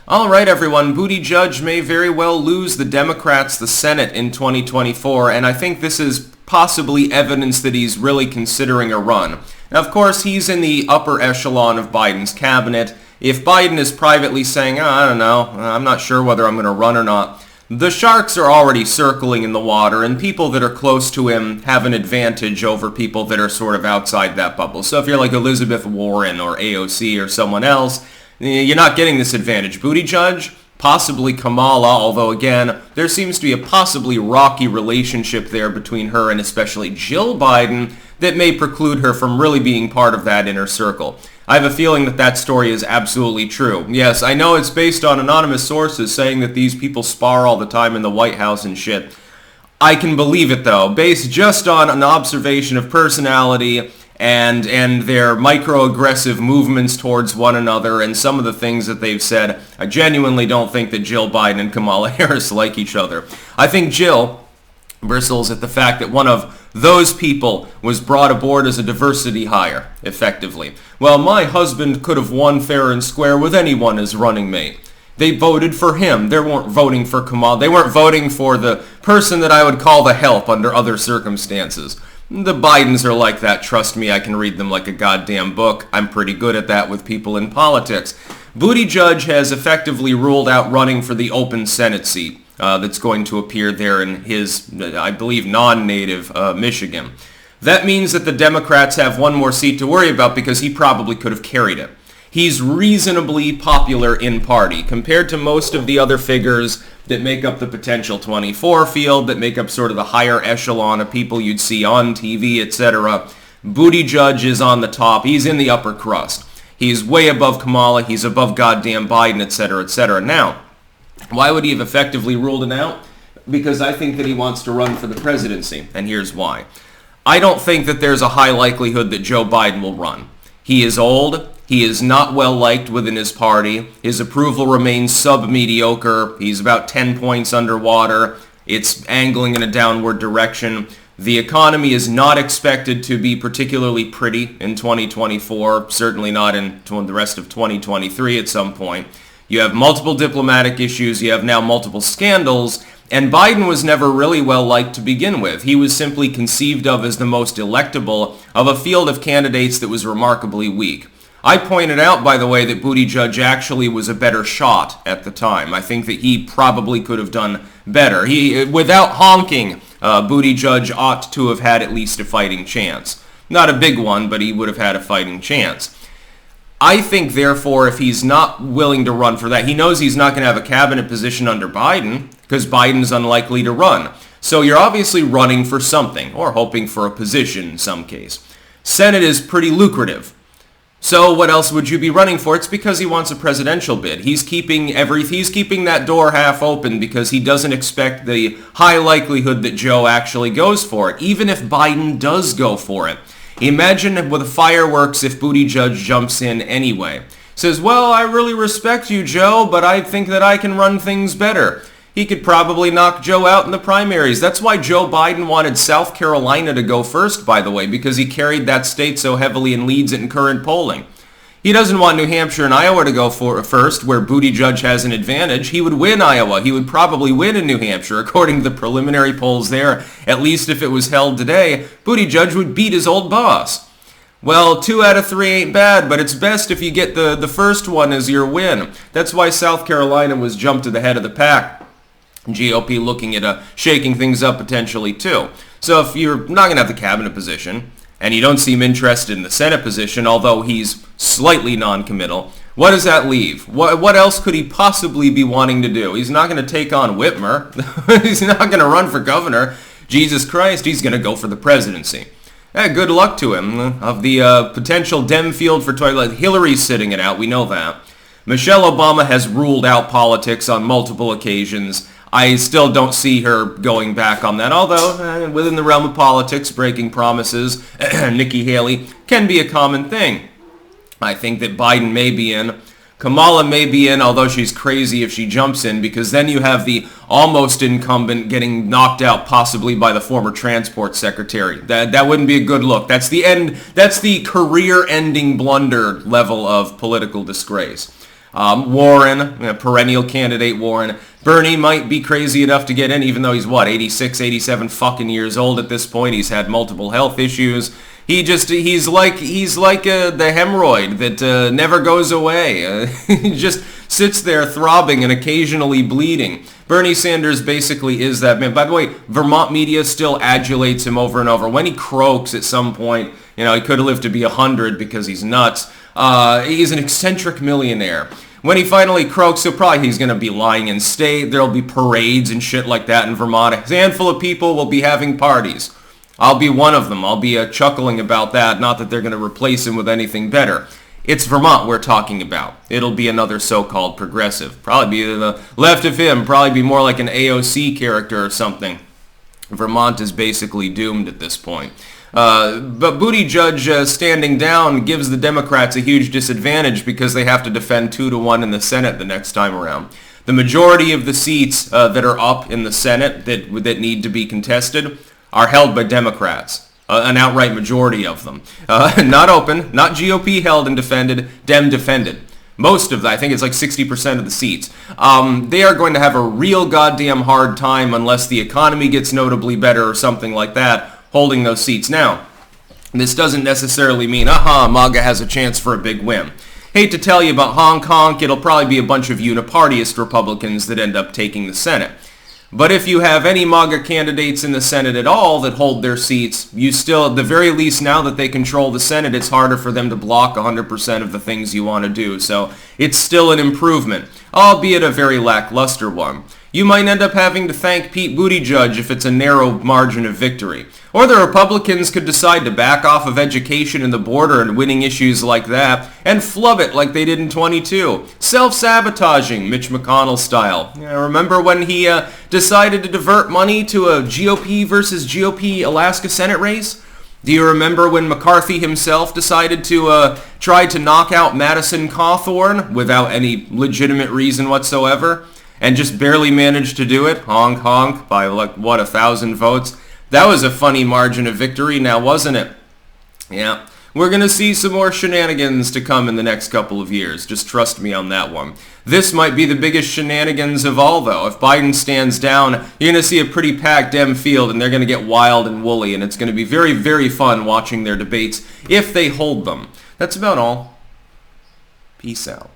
All right, everyone. Buttigieg may very well lose the Democrats the Senate in 2024, and I think this is possibly evidence that he's really considering a run. Now, of course, he's in the upper echelon of Biden's cabinet. If Biden is privately saying, I don't know, I'm not sure whether I'm going to run or not, the sharks are already circling in the water, and people that are close to him have an advantage over people that are sort of outside that bubble. So if you're like Elizabeth Warren or AOC or someone else, you're not getting this advantage. Buttigieg, possibly Kamala, although again, there seems to be a possibly rocky relationship there between her and especially Jill Biden that may preclude her from really being part of that inner circle. I have a feeling that that story is absolutely true. Yes, I know it's based on anonymous sources saying that these people spar all the time in the White House and shit. I can believe it though, based just on an observation of personality and their microaggressive movements towards one another and some of the things that they've said. I genuinely don't think that Jill Biden and Kamala Harris like each other. I think Jill bristles at the fact that one of those people was brought aboard as a diversity hire, effectively. Well, my husband could have won fair and square with anyone as running mate. They voted for him. They weren't voting for Kamala. They weren't voting for the person that I would call the help under other circumstances. The Bidens are like that. Trust me, I can read them like a goddamn book. I'm pretty good at that with people in politics. Buttigieg has effectively ruled out running for the open Senate seat that's going to appear there in his, I believe, non-native Michigan. That means that the Democrats have one more seat to worry about because he probably could have carried it. He's reasonably popular in party compared to most of the other figures that make up the potential 24 field, that make up sort of the higher echelon of people you'd see on TV, etc. Buttigieg is on the top. He's in the upper crust. He's way above Kamala. He's above goddamn Biden, etc., etc. Now, why would he have effectively ruled it out? Because I think that he wants to run for the presidency, and here's why. I don't think that there's a high likelihood that Joe Biden will run. He is old. He is not well liked within his party. His approval remains sub-mediocre. He's about 10 points underwater. It's angling in a downward direction. The economy is not expected to be particularly pretty in 2024, certainly not in the rest of 2023 at some point. You have multiple diplomatic issues. You have now multiple scandals. And Biden was never really well liked to begin with. He was simply conceived of as the most electable of a field of candidates that was remarkably weak. I pointed out, by the way, that Buttigieg actually was a better shot at the time. I think that he probably could have done better. Without honking, Buttigieg ought to have had at least a fighting chance. Not a big one, but he would have had a fighting chance. I think, therefore, if he's not willing to run for that, he knows he's not going to have a cabinet position under Biden, because Biden's unlikely to run. So you're obviously running for something, or hoping for a position in some case. Senate is pretty lucrative. So what else would you be running for? It's because he wants a presidential bid. He's keeping that door half open because he doesn't expect the high likelihood that Joe actually goes for it, even if Biden does go for it. Imagine with fireworks if Buttigieg jumps in anyway. Says, well, I really respect you, Joe, but I think that I can run things better. He could probably knock Joe out in the primaries. That's why Joe Biden wanted South Carolina to go first, by the way, because he carried that state so heavily and leads it in current polling. He doesn't want New Hampshire and Iowa to go first, where Buttigieg has an advantage. He would win Iowa. He would probably win in New Hampshire, according to the preliminary polls there. At least if it was held today, Buttigieg would beat his old boss. Well, 2 out of 3 ain't bad, but it's best if you get the first one as your win. That's why South Carolina was jumped to the head of the pack. GOP looking at shaking things up potentially too. So if you're not going to have the cabinet position, and you don't seem interested in the Senate position, although he's slightly non-committal, what does that leave? What else could he possibly be wanting to do? He's not going to take on Whitmer. He's not going to run for governor. Jesus Christ, he's going to go for the presidency. Good luck to him. Of the potential Dem field for toilet, Hillary's sitting it out, we know that. Michelle Obama has ruled out politics on multiple occasions. I still don't see her going back on that, although within the realm of politics, breaking promises, Nikki Haley, can be a common thing. I think that Biden may be in. Kamala may be in, although she's crazy if she jumps in, because then you have the almost incumbent getting knocked out possibly by the former transport secretary. That wouldn't be a good look. That's the end. That's the career-ending blunder level of political disgrace. Warren, perennial candidate Warren. Bernie might be crazy enough to get in, even though he's, 86, 87 fucking years old at this point. He's had multiple health issues. He's like the hemorrhoid that never goes away. He just sits there throbbing and occasionally bleeding. Bernie Sanders basically is that man. By the way, Vermont media still adulates him over and over. When he croaks at some point, he could have lived to be 100 because he's nuts. He's an eccentric millionaire. When he finally croaks, he's going to be lying in state. There'll be parades and shit like that in Vermont. A handful of people will be having parties. I'll be one of them. I'll be chuckling about that. Not that they're going to replace him with anything better. It's Vermont we're talking about. It'll be another so-called progressive. Probably be to the left of him. Probably be more like an AOC character or something. Vermont is basically doomed at this point. But Buttigieg standing down gives the Democrats a huge disadvantage because they have to defend 2-1 in the Senate the next time around. The majority of the seats that are up in the Senate that need to be contested are held by Democrats, an outright majority of them. Not open, not GOP held and defended, Dem defended. Most of them, I think it's like 60% of the seats. They are going to have a real goddamn hard time unless the economy gets notably better or something like that, holding those seats. Now, this doesn't necessarily mean, MAGA has a chance for a big win. Hate to tell you about Hong Kong, it'll probably be a bunch of unipartyist Republicans that end up taking the Senate. But if you have any MAGA candidates in the Senate at all that hold their seats, you still, at the very least now that they control the Senate, it's harder for them to block 100% of the things you want to do. So it's still an improvement, albeit a very lackluster one. You might end up having to thank Pete Buttigieg if it's a narrow margin of victory. Or the Republicans could decide to back off of education and the border and winning issues like that and flub it like they did in 22. Self-sabotaging, Mitch McConnell style. Remember when he decided to divert money to a GOP versus GOP Alaska Senate race? Do you remember when McCarthy himself decided to try to knock out Madison Cawthorn without any legitimate reason whatsoever? And just barely managed to do it, honk honk, by 1,000 votes. That was a funny margin of victory now, wasn't it? Yeah, we're going to see some more shenanigans to come in the next couple of years. Just trust me on that one. This might be the biggest shenanigans of all, though. If Biden stands down, you're going to see a pretty packed Dem field, and they're going to get wild and woolly, and it's going to be very, very fun watching their debates if they hold them. That's about all. Peace out.